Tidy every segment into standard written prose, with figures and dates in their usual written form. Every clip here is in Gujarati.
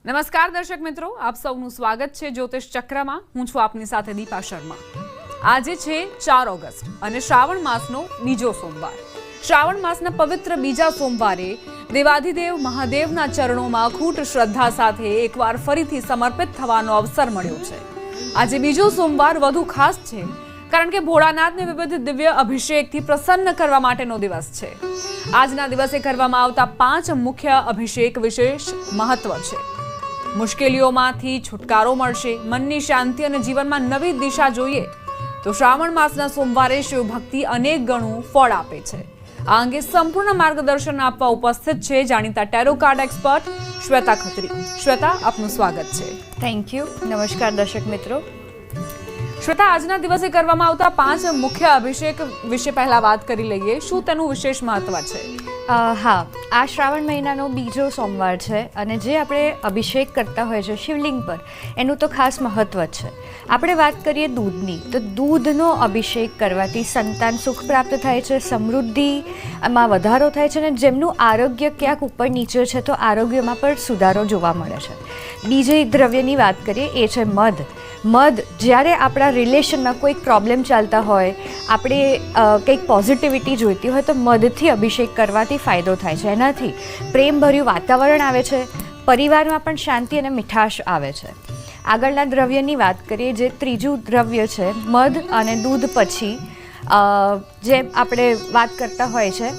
નમસ્કાર દર્શક મિત્રો, આપ સૌનું સ્વાગત છે જ્યોતિષ ચક્રમાં. હું છું આપની સાથે દીપા શર્મા. આજે છે 4 ઓગસ્ટ અને શ્રાવણ માસનો બીજો સોમવાર. શ્રાવણ માસના પવિત્ર બીજા સોમવારે દેવાધિદેવ મહાદેવના ચરણોમાં અખૂટ શ્રદ્ધા સાથે એકવાર ફરીથી સમર્પિત થવાનો અવસર મળ્યો છે. આજે બીજો સોમવાર વધુ ખાસ છે કારણ કે ભોળાનાથને વિવિધ દિવ્ય અભિષેકથી પ્રસન્ન કરવા માટેનો દિવસ છે. આજના દિવસે કરવામાં આવતા 5 મુખ્ય અભિષેક વિશેષ મહત્વ છે. મુશ્કેલીઓમાંથી છુટકારો મળશે, મનની શાંતિ અને જીવનમાં નવી દિશા જોઈએ તો શ્રાવણ માસના સોમવારે શિવ ભક્તિ અનેક ગણું ફળ આપે છે. આ અંગે સંપૂર્ણ માર્ગદર્શન આપવા ઉપસ્થિત છે જાણીતા ટેરો કાર્ડ એક્સપર્ટ શ્વેતા ખત્રી. શ્વેતા, આપનું સ્વાગત છે. Thank you. નમસ્કાર દર્શક મિત્રો. શ્વેતા, આજના દિવસે કરવામાં આવતા 5 મુખ્ય અભિષેક વિશે પહેલા વાત કરી લઈએ. શું તેનું વિશેષ મહત્વ છે? હા, આ શ્રાવણ મહિનાનો બીજો સોમવાર છે અને જે આપણે અભિષેક કરતા હોય છે શિવલિંગ પર, એનું તો ખાસ મહત્વ છે. આપણે વાત કરીએ દૂધની, તો દૂધનો અભિષેક કરવાથી સંતાન સુખ પ્રાપ્ત થાય છે, સમૃદ્ધિમાં વધારો થાય છે અને જેમનું આરોગ્ય ક્યાંક ઉપર નીચે છે તો આરોગ્યમાં પણ સુધારો જોવા મળે છે. બીજી દ્રવ્યની વાત કરીએ, એ છે મધ. મધ જ્યારે આપણા રિલેશનમાં કોઈક પ્રોબ્લેમ ચાલતા હોય, આપણે કંઈક પોઝિટિવિટી જોઈતી હોય તો મધથી અભિષેક કરવાથી ફાયદો થાય છે. એનાથી પ્રેમભર્યું વાતાવરણ આવે છે, પરિવારમાં પણ શાંતિ અને મીઠાશ આવે છે. આગળના દ્રવ્યની વાત કરીએ, જે ત્રીજું દ્રવ્ય છે મધ અને દૂધ પછી જે આપણે વાત કરતા હોય છે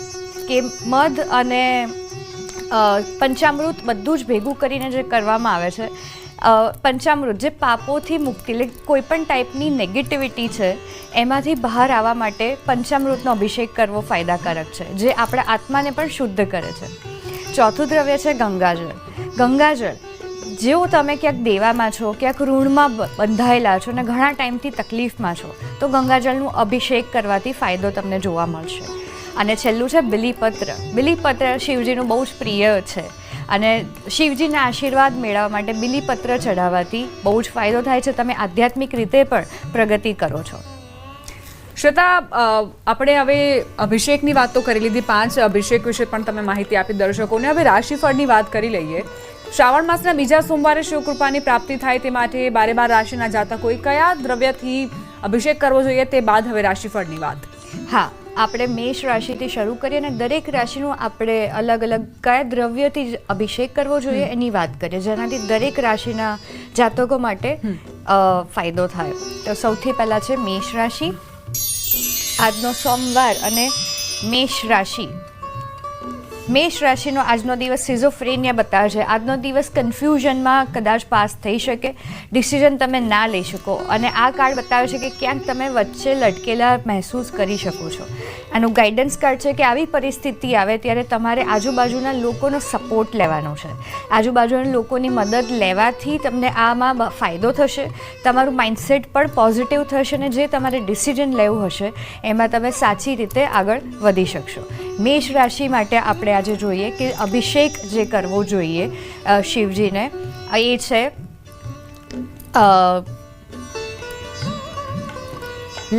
કે મધ અને પંચામૃત બધું જ ભેગું કરીને જે કરવામાં આવે છે, પંચામૃત જે પાપોથી મુક્તિ, એટલે કોઈ પણ ટાઈપની નેગેટિવિટી છે એમાંથી બહાર આવવા માટે પંચામૃતનો અભિષેક કરવો ફાયદાકારક છે, જે આપણા આત્માને પણ શુદ્ધ કરે છે. ચોથું દ્રવ્ય છે ગંગાજળ. ગંગાજળ, જો તમે ક્યાંક દેવામાં છો, ક્યાંક ઋણમાં બંધાયેલા છો અને ઘણા ટાઈમથી તકલીફમાં છો તો ગંગાજળનું અભિષેક કરવાથી ફાયદો તમને જોવા મળશે. અને છેલ્લું છે બિલીપત્ર. બિલીપત્ર શિવજીનું બહુ જ પ્રિય છે અને શિવજીના આશીર્વાદ મેળવવા માટે બિલીપત્ર ચઢાવવાથી બહુ જ ફાયદો થાય છે. તમે આધ્યાત્મિક રીતે પણ પ્રગતિ કરો છો. શ્વેતા, આપણે હવે અભિષેકની વાત તો કરી લીધી, 5 અભિષેક વિશે પણ તમે માહિતી આપી દર્શકોને. હવે રાશિફળની વાત કરી લઈએ. શ્રાવણ માસના બીજા સોમવારે શિવકૃપાની પ્રાપ્તિ થાય તે માટે 12 રાશિના જાતકોએ કયા દ્રવ્યથી અભિષેક કરવો જોઈએ તે બાદ હવે રાશિફળની વાત. હા, આપણે મેષ રાશિથી શરૂ કરીએ અને દરેક રાશિનું આપણે અલગ અલગ કયા દ્રવ્યથી અભિષેક કરવો જોઈએ એની વાત કરીએ, જેનાથી દરેક રાશિના જાતકો માટે ફાયદો થાય. તો સૌથી પહેલાં છે મેષ રાશિ. આજનો સોમવાર અને મેષ રાશિ. મેષ રાશિનો આજનો દિવસ સિઝોફ્રેનિયા બતાવે છે. આજનો દિવસ કન્ફ્યુઝનમાં કદાચ પાસ થઈ શકે, ડિસિઝન તમે ના લઈ શકો અને આ કાર્ડ બતાવે છે કે ક્યાંક તમે વચ્ચે લટકેલા મહેસૂસ કરી શકો છો. આનું ગાઈડન્સ કાર્ડ છે કે આવી પરિસ્થિતિ આવે ત્યારે તમારે આજુબાજુના લોકોનો સપોર્ટ લેવાનો છે. આજુબાજુના લોકોની મદદ લેવાથી તમને આમાં ફાયદો થશે, તમારું માઇન્ડસેટ પણ પોઝિટિવ થશે અને જે તમારે ડિસિઝન લેવું હશે એમાં તમે સાચી રીતે આગળ વધી શકશો. મેષ રાશિ માટે આપણે આજે જોઈએ કે અભિષેક જે કરવો જોઈએ શિવજીને, એ છે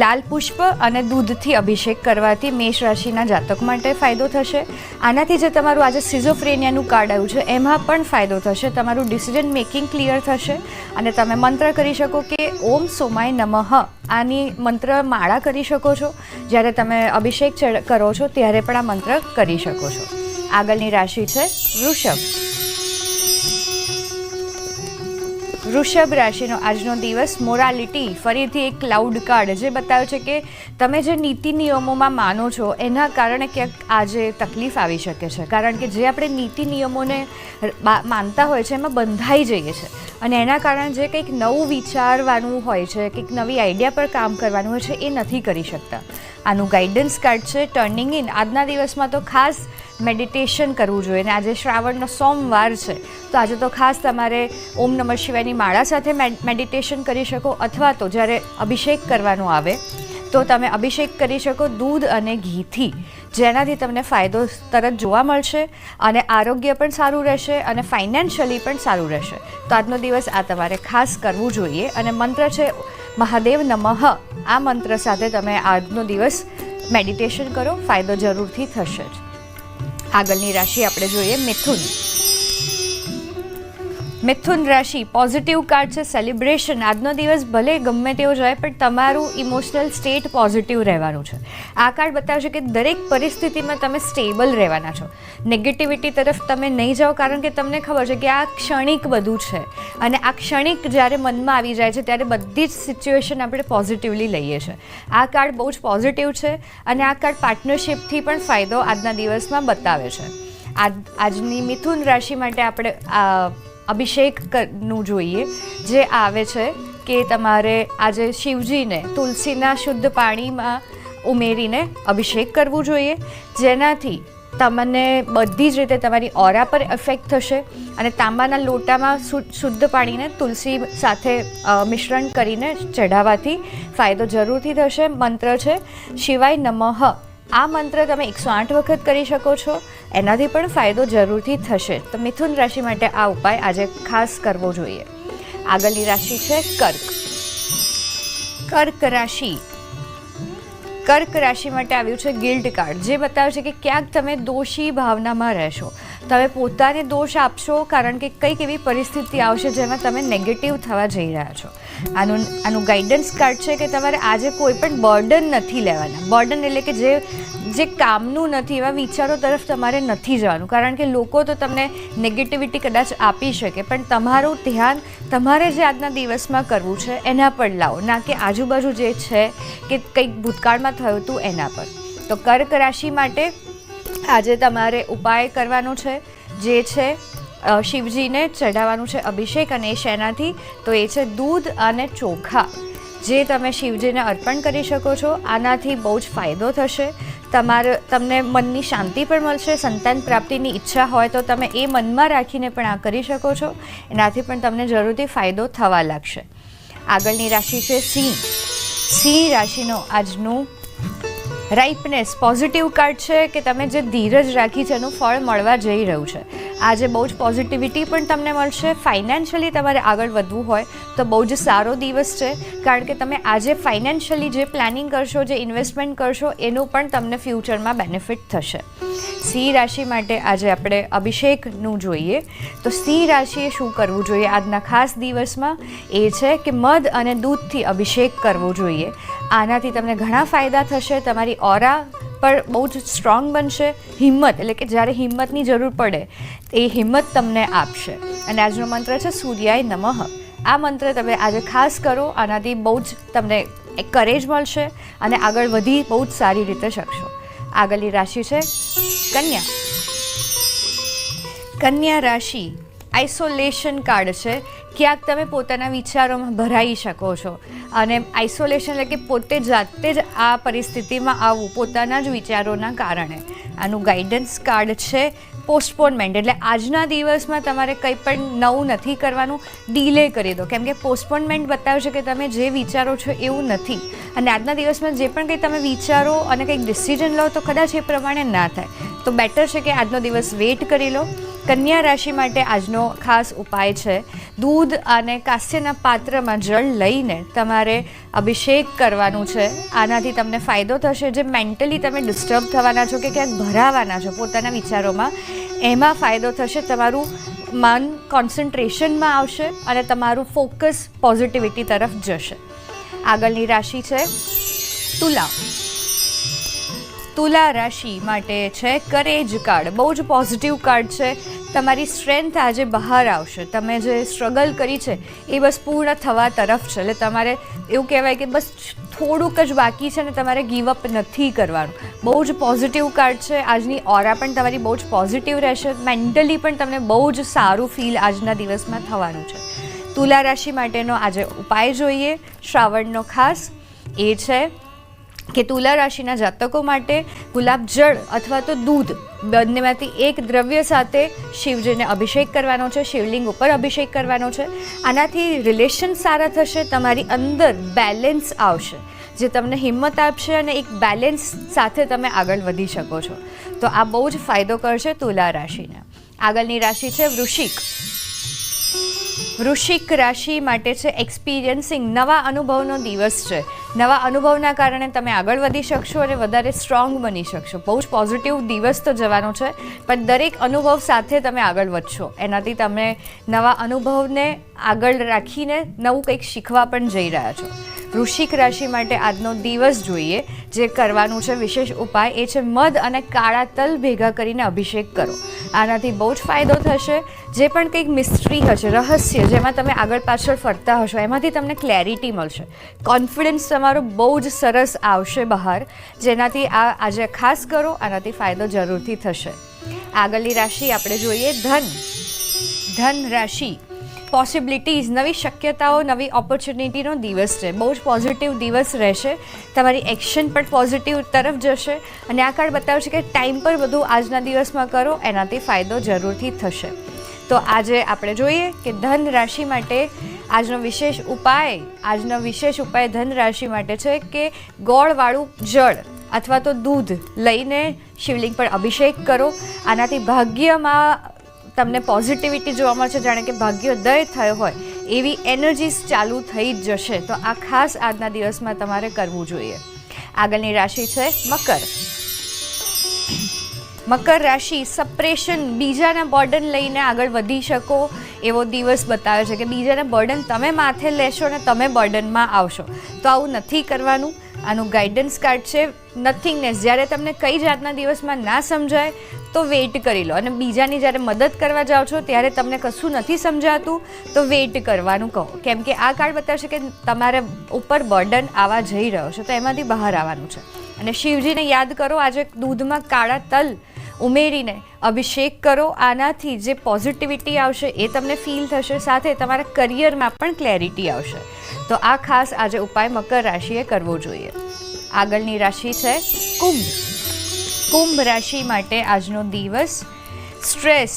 લાલ પુષ્પ અને દૂધથી અભિષેક કરવાથી મેષ રાશિના જાતક માટે ફાયદો થશે. આનાથી જે તમારું આજે સિઝોફ્રેનિયાનું કાર્ડ આવ્યું છે એમાં પણ ફાયદો થશે. તમારું ડિસિઝન મેકિંગ ક્લિયર થશે અને તમે મંત્ર કરી શકો કે ઓમ સોમાય નમઃ. આની મંત્ર માળા કરી શકો છો. જ્યારે તમે અભિષેક કરો છો ત્યારે પણ આ મંત્ર કરી શકો છો. આગળની રાશિ છે વૃષભ. વૃષભ રાશિનો આજનો દિવસ મોરાલિટી, ફરીથી એક ક્લાઉડ કાર્ડ જે બતાવે છે કે તમે જે નીતિ નિયમોમાં માનો છો એના કારણે ક્યાંક આજે તકલીફ આવી શકે છે. કારણ કે જે આપણે નીતિ નિયમોને માનતા હોય છે એમાં બંધાઈ જઈએ છીએ અને એના કારણે જે કંઈક નવું વિચારવાનું હોય છે, કંઈક નવી આઈડિયા પર કામ કરવાનું હોય છે એ નથી કરી શકતા. આનું ગાઈડન્સ કાર્ડ છે ટર્નિંગ ઇન. આજના દિવસમાં તો ખાસ મેડિટેશન કરવું જોઈએ અને આજે શ્રાવણનો સોમવાર છે તો આજે તો ખાસ તમારે ઓમ નમઃ શિવાયની માળા સાથે મેડિટેશન કરી શકો, અથવા તો જ્યારે અભિષેક કરવાનો આવે તો તમે અભિષેક કરી શકો દૂધ અને ઘીથી, જેનાથી તમને ફાયદો તરત જોવા મળશે અને આરોગ્ય પણ સારું રહેશે અને ફાઇનાન્શિયલી પણ સારું રહેશે. તો આજનો દિવસ આ તમારે ખાસ કરવું જોઈએ. અને મંત્ર છે મહાદેવ નમઃ. આ મંત્ર સાથે તમે આજનો દિવસ મેડિટેશન કરો, ફાયદો જરૂરથી થશે જ. આગળની રાશિ આપણે જોઈએ મિથુન. મિથુન રાશિ પોઝિટિવ કાર્ડ છે, સેલિબ્રેશન. આજનો દિવસ ભલે ગમે તેવો જાય પણ તમારું ઇમોશનલ સ્ટેટ પોઝિટિવ રહેવાનું છે. આ કાર્ડ બતાવશે કે દરેક પરિસ્થિતિમાં તમે સ્ટેબલ રહેવાના છો. નેગેટિવિટી તરફ તમે નહીં જાઓ, કારણ કે તમને ખબર છે કે આ ક્ષણિક બધું છે અને આ ક્ષણિક જ્યારે મનમાં આવી જાય છે ત્યારે બધી જ સિચ્યુએશન આપણે પોઝિટિવલી લઈએ છીએ. આ કાર્ડ બહુ જ પોઝિટિવ છે અને આ કાર્ડ પાર્ટનરશિપથી પણ ફાયદો આજના દિવસમાં બતાવે છે. આજની મિથુન રાશિ માટે આપણે અભિષેકનું જોઈએ, જે આવે છે કે તમારે આજે શિવજીને તુલસીના શુદ્ધ પાણીમાં ઉમેરીને અભિષેક કરવું જોઈએ, જેનાથી તમને બધી જ રીતે તમારી ઓરા પર ઇફેક્ટ થશે. અને તાંબાના લોટામાં શુદ્ધ પાણીને તુલસી સાથે મિશ્રણ કરીને ચઢાવવાથી ફાયદો જરૂરથી થશે. મંત્ર છે શિવાય નમઃ. આ મંત્ર તમે 108 વખત કરી શકો છો, એનાથી પણ ફાયદો જરૂરથી થશે. તો મિથુન રાશિ માટે આ ઉપાય આજે ખાસ કરવો જોઈએ. આગળની રાશિ છે કર્ક. કર્ક રાશિ. કર્ક રાશિ માટે આવ્યું છે ગિલ્ટ કાર્ડ, જે બતાવે છે કે ક્યાંક તમે દોષી ભાવનામાં રહેશો. તમે પોતાને દોષ આપશો કારણ કે કંઈક એવી પરિસ્થિતિ આવશે જેમાં તમે નેગેટિવ થવા જઈ રહ્યા છો. આનું ગાઈડન્સ કાર્ડ છે કે તમારે આજે કોઈ પણ બર્ડન નથી લેવાના. બર્ડન એટલે કે જે કામનું નથી, એવા વિચારો તરફ તમારે નથી જવાનું, કારણ કે લોકો તો તમને નેગેટિવિટી કદાચ આપી શકે, પણ તમારું ધ્યાન તમારે જે આજના દિવસમાં કરવું છે એના પર લાવો, ના કે આજુબાજુ જે છે કે કંઈક ભૂતકાળમાં થયું હતું એના પર. તો કર્ક રાશિ માટે આજે તમારે ઉપાય કરવાનો છે, જે છે શિવજીને ચઢાવવાનું છે અભિષેક. અને એ શેનાથી? તો એ છે દૂધ અને ચોખા, જે તમે શિવજીને અર્પણ કરી શકો છો. આનાથી બહુ જ ફાયદો થશે. તમને મનની શાંતિ પણ મળશે. સંતાન પ્રાપ્તિની ઈચ્છા હોય તો તમે એ મનમાં રાખીને પણ આ કરી શકો છો. એનાથી પણ તમને જરૂરથી ફાયદો થવા લાગશે. આગળની રાશિ છે સિંહ. સિંહ રાશિનો આજનું રાઇપનેસ પોઝિટિવ કાર્ડ છે કે તમે જે ધીરજ રાખી છે એનું ફળ મળવા જઈ રહ્યું છે. આજે બહુ જ પોઝિટિવિટી પણ તમને મળશે. ફાઇનાન્શિયલી તમારે આગળ વધવું હોય તો બહુ જ સારો દિવસ છે, કારણ કે તમે આજે ફાઇનાન્શિયલી જે પ્લાનિંગ કરશો, જે ઇન્વેસ્ટમેન્ટ કરશો, એનું પણ તમને ફ્યુચરમાં બેનિફિટ થશે. સિંહ રાશિ માટે આજે આપણે અભિષેકનું જોઈએ. તો સિંહ રાશિએ શું કરવું જોઈએ આજના ખાસ દિવસમાં? એ છે કે મધ અને દૂધથી અભિષેક કરવો જોઈએ. આનાથી તમને ઘણા ફાયદા થશે. તમારી ઓરા પર બહુ જ સ્ટ્રોંગ બનશે. હિંમત એટલે કે જ્યારે હિંમતની જરૂર પડે એ હિંમત તમને આપશે. અને આજનો મંત્ર છે સૂર્યાય નમઃ. આ મંત્ર તમે આજે ખાસ કરો, આનાથી બહુ જ તમને એક કરેજ મળશે અને આગળ વધી બહુ જ સારી રીતે શકશો. આગળની રાશિ છે કન્યા. કન્યા રાશિ આઇસોલેશન કાર્ડ છે. ક્યાંક તમે પોતાના વિચારોમાં ભરાઈ શકો છો અને આઇસોલેશન એટલે કે પોતે જાતે જ આ પરિસ્થિતિમાં આવવું પોતાના જ વિચારોના કારણે. આનું ગાઈડન્સ કાર્ડ છે પોસ્ટપોનમેન્ટ, એટલે આજના દિવસમાં તમારે કંઈ પણ નવું નથી કરવાનું, ડીલે કરી દો, કેમ કે પોસ્ટપોનમેન્ટ બતાવશે કે તમે જે વિચારો છો એવું નથી. અને આજના દિવસમાં જે પણ કંઈ તમે વિચારો અને કંઈક ડિસિઝન લો તો કદાચ એ પ્રમાણે ના થાય, તો બેટર છે કે આજનો દિવસ વેઇટ કરી લો. કન્યા રાશિ માટે આજનો ખાસ ઉપાય છે દૂધ અને કાંસ્યના પાત્રમાં જળ લઈને તમારે અભિષેક કરવાનું છે. આનાથી તમને ફાયદો થશે. જે મેન્ટલી તમે ડિસ્ટર્બ થવાના છો કે ક્યાંક ભરાવાના છો પોતાના વિચારોમાં, એમાં ફાયદો થશે. તમારું મન કોન્સન્ટ્રેશનમાં આવશે અને તમારું ફોકસ પોઝિટિવિટી તરફ જશે. આગળની રાશિ છે તુલા. તુલા રાશિ માટે છે કરેજ કાર્ડ. બહુ જ પોઝિટિવ કાર્ડ છે. તમારી સ્ટ્રેન્થ આજે બહાર આવશે. તમે જે સ્ટ્રગલ કરી છે એ બસ પૂર્ણ થવા તરફ છે. એટલે તમારે એવું કહેવાય કે બસ થોડુંક જ બાકી છે ને તમારે ગીવઅપ નથી કરવાનું. બહુ જ પોઝિટિવ કાર્ડ છે. આજની ઓરા પણ તમારી બહુ જ પોઝિટિવ રહેશે. મેન્ટલી પણ તમને બહુ જ સારું ફીલ આજના દિવસમાં થવાનું છે. તુલા રાશિ માટેનો આજે ઉપાય જોઈએ શ્રાવણનો ખાસ. એ છે કે તુલા રાશિના જાતકો માટે ગુલાબ જળ અથવા તો દૂધ બંનેમાંથી એક દ્રવ્ય સાથે શિવજીને અભિષેક કરવાનો છે. શિવલિંગ ઉપર અભિષેક કરવાનો છે. આનાથી રિલેશન સારા થશે. તમારી અંદર બેલેન્સ આવશે, જે તમને હિંમત આપશે અને એક બેલેન્સ સાથે તમે આગળ વધી શકો છો. તો આ બહુ જ ફાયદો કરશે તુલા રાશિને. આગળની રાશિ છે વૃશ્ચિક. વૃશ્ચિક રાશિ માટે છે એક્સપિરિયન્સિંગ. નવા અનુભવનો દિવસ છે. નવા અનુભવના કારણે તમે આગળ વધી શકશો અને વધારે સ્ટ્રોંગ બની શકશો. બહુ જ પોઝિટિવ દિવસ તો જવાનો છે, પણ દરેક અનુભવ સાથે તમે આગળ વધશો. એનાથી તમે નવા અનુભવને આગળ રાખીને નવું કંઈક શીખવા પણ જઈ રહ્યા છો. વૃશ્ચિક રાશિ માટે આજનો દિવસ જોઈએ જે કરવાનું છે વિશેષ ઉપાય એ છે મધ અને કાળા તલ ભેગા કરીને અભિષેક કરો. આનાથી બહુ જ ફાયદો થશે. જે પણ કંઈક મિસ્ટ્રી હશે, રહસ્ય જેમાં તમે આગળ પાછળ ફરતા હશો, એમાંથી તમને ક્લેરિટી મળશે. કોન્ફિડન્સ તમારો બહુ જ સરસ આવશે બહાર, જેનાથી આજે ખાસ કરો. આનાથી ફાયદો જરૂરથી થશે. આગળની રાશિ આપણે જોઈએ ધન રાશિ. પોસિબિલિટીઝ, નવી શક્યતાઓ, નવી ઓપોર્ચ્યુનિટીનો દિવસ છે. બહુ જ પોઝિટિવ દિવસ રહેશે. તમારી એક્શન પણ પોઝિટિવ તરફ જશે અને આ કાર્ડ બતાવશે કે ટાઈમ પર બધું આજના દિવસમાં કરો, એનાથી ફાયદો જરૂરથી થશે. તો આજે આપણે જોઈએ કે ધન રાશિ માટે આજનો વિશેષ ઉપાય ધન રાશિ માટે છે કે ગોળવાળું જળ અથવા તો દૂધ લઈને શિવલિંગ પર અભિષેક કરો. આનાથી ભાગ્યમાં તમને પોઝિટિવિટી જોવા મળશે, જાણે કે ભાગ્યોદય થયો હોય એવી એનર્જીસ ચાલુ થઈ જ જશે. તો આ ખાસ આજના દિવસમાં તમારે કરવું જોઈએ. આગળની રાશિ છે મકર રાશિ. સપ્રેશન, બીજાના બર્ડન લઈને આગળ વધી શકો એવો દિવસ બતાવે છે કે બીજાના બર્ડન તમે માથે લેશો અને તમે બર્ડનમાં આવશો. તો આવું નથી કરવાનું. આનું ગાઈડન્સ કાર્ડ છે નથિંગનેસ. જ્યારે તમને કઈ જાતના દિવસમાં ના સમજાય તો વેઇટ કરી લો, અને બીજાની જ્યારે મદદ કરવા જાઓ છો ત્યારે તમને કશું નથી સમજાતું તો વેઇટ કરવાનું કહો. કેમ કે આ કાર્ડ બતાવશે કે તમારે ઉપર બર્ડન આવવા જઈ રહ્યો છે, તો એમાંથી બહાર આવવાનું છે. અને શિવજીને યાદ કરો, આજે દૂધમાં કાળા તલ ઉમેરીને અભિષેક કરો. આનાથી જે પોઝિટિવિટી આવશે એ તમને ફીલ થશે, સાથે તમારા કરિયરમાં પણ ક્લેરિટી આવશે. તો આ ખાસ આજે ઉપાય મકર રાશિએ કરવો જોઈએ. આગળની રાશિ છે કુંભ રાશિ માટે આજનો દિવસ સ્ટ્રેસ.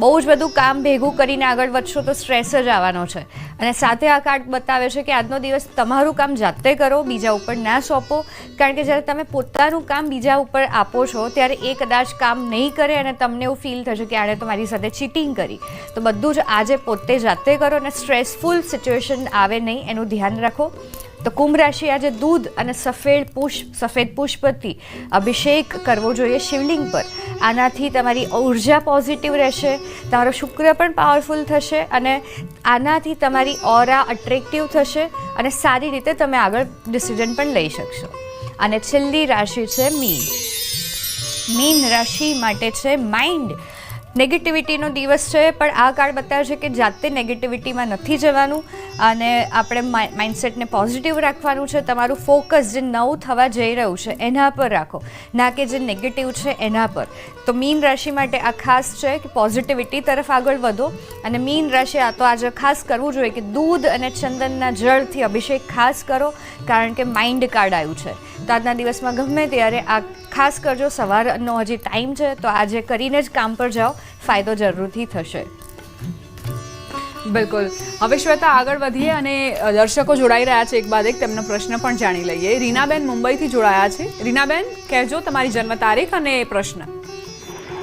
બહુ જ બધું કામ ભેગું કરીને આગળ વધશો તો સ્ટ્રેસ જ આવવાનો છે. અને સાથે આ કાર્ડ બતાવે છે કે આજનો દિવસ તમારું કામ જાતે કરો, બીજા ઉપર ના સોંપો. કારણ કે જ્યારે તમે પોતાનું કામ બીજા ઉપર આપો છો ત્યારે એ કદાચ કામ નહીં કરે અને તમને એવું ફીલ થશે કે આણે તો મારી સાથે ચીટિંગ કરી. તો બધું જ આજે પોતે જાતે કરો અને સ્ટ્રેસફુલ સિચ્યુએશન આવે નહીં, એનું ધ્યાન રાખો. તો કુંભ રાશિ આજે દૂધ અને સફેદ પુષ્પથી અભિષેક કરવો જોઈએ શિવલિંગ પર. આનાથી તમારી ઉર્જા પોઝિટિવ રહેશે, તમારો શુક્ર પણ પાવરફુલ થશે અને આનાથી તમારી ઓરા અટ્રેક્ટિવ થશે અને સારી રીતે તમે આગળ ડિસિઝન પણ લઈ શકશો. અને છેલ્લી રાશિ છે મીન રાશિ માટે છે માઇન્ડ. નેગેટિવિટીનો દિવસ છે, પણ આ કાર્ડ બતાવે છે કે જાતે નેગેટિવિટીમાં નથી જવાનું અને આપણે માઇન્ડસેટને પોઝિટિવ રાખવાનું છે. તમારું ફોકસ જે નવું થવા જઈ રહ્યું છે એના પર રાખો, ના કે જે નેગેટિવ છે એના પર. તો મીન રાશિ માટે આ ખાસ છે કે પોઝિટિવિટી તરફ આગળ વધો. અને મીન રાશિ આ તો આજે ખાસ કરવું જોઈએ કે દૂધ અને ચંદનના જળથી અભિષેક ખાસ કરો, કારણ કે માઇન્ડ કાર્ડ આવ્યું છે. તો આજના દિવસમાં ગમે ત્યારે આ ખાસ કરજો. સવારનો હજી ટાઈમ છે તો આજે કરીને જ કામ પર જાઓ, ફાયદો જરૂરથી થશે. બિલકુલ. હવે શ્વેતા આગળ વધીએ અને દર્શકો જોડાઈ રહ્યા છે એક બાદ એક, તેમનો પ્રશ્ન પણ જાણી લઈએ. રીનાબેન મુંબઈથી જોડાયા છે. રીનાબેન, કહેજો તમારી જન્મ તારીખ અને પ્રશ્ન.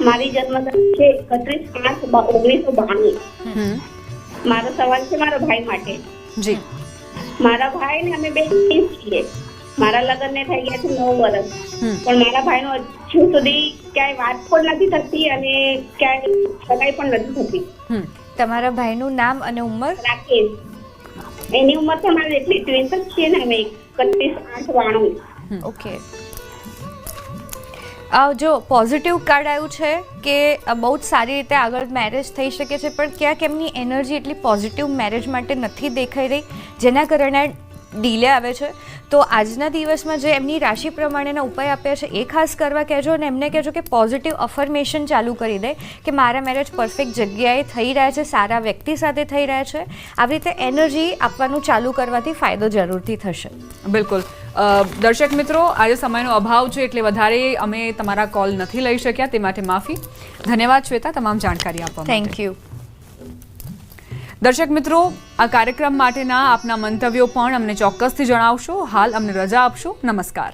મારી જન્મ તારીખ છે 31/8/1992. મારો સવાલ છે મારા ભાઈ માટે. જી. મારા ભાઈ ને અમે બે છીએ. મારા લગ્ન ને થઈ ગયા છે 9 વર્ષ, પણ મારા ભાઈનો હજુ સુધી ક્યાંય વાત પણ નથી થતી અને ક્યાંય સગાઈ પણ નથી થતી. તમારા ભાઈનું નામ અને ઉંમર? રાકેશ. એની ઉંમર પણ મારી એટલી ટ્વિન્સ જ છીએ ને અમે, 31/8/92. ઓકે. જો પોઝિટિવ કાર્ડ આવ્યું છે કે બહુ જ સારી રીતે આગળ મેરેજ થઈ શકે છે, પણ ક્યાંક એમની એનર્જી એટલી પોઝિટિવ મેરેજ માટે નથી દેખાઈ રહી, જેના કારણે ડીલે આવે છે. તો આજના દિવસમાં જે એમની રાશિ પ્રમાણેના ઉપાય આપ્યા છે એ ખાસ કરવા કહેજો અને એમને કહેજો કે પોઝિટિવ અફર્મેશન ચાલુ કરી દે કે મારા મેરેજ પરફેક્ટ જગ્યાએ થઈ રહ્યા છે, સારા વ્યક્તિ સાથે થઈ રહ્યા છે. આવી રીતે એનર્જી આપવાનું ચાલુ કરવાથી ફાયદો જરૂરથી થશે. બિલકુલ. દર્શક મિત્રો, આજે સમયનો અભાવ છે એટલે વધારે અમે તમારા કોલ નથી લઈ શક્યા, તે માટે માફી. ધન્યવાદ શ્વેતા તમામ જાણકારી આપવા માટે. Thank you. દર્શક મિત્રો, આ કાર્યક્રમ માટેના આપના મંતવ્યો પણ અમને ચોક્કસથી જણાવશો. હાલ અમને રજા આપશો. નમસ્કાર.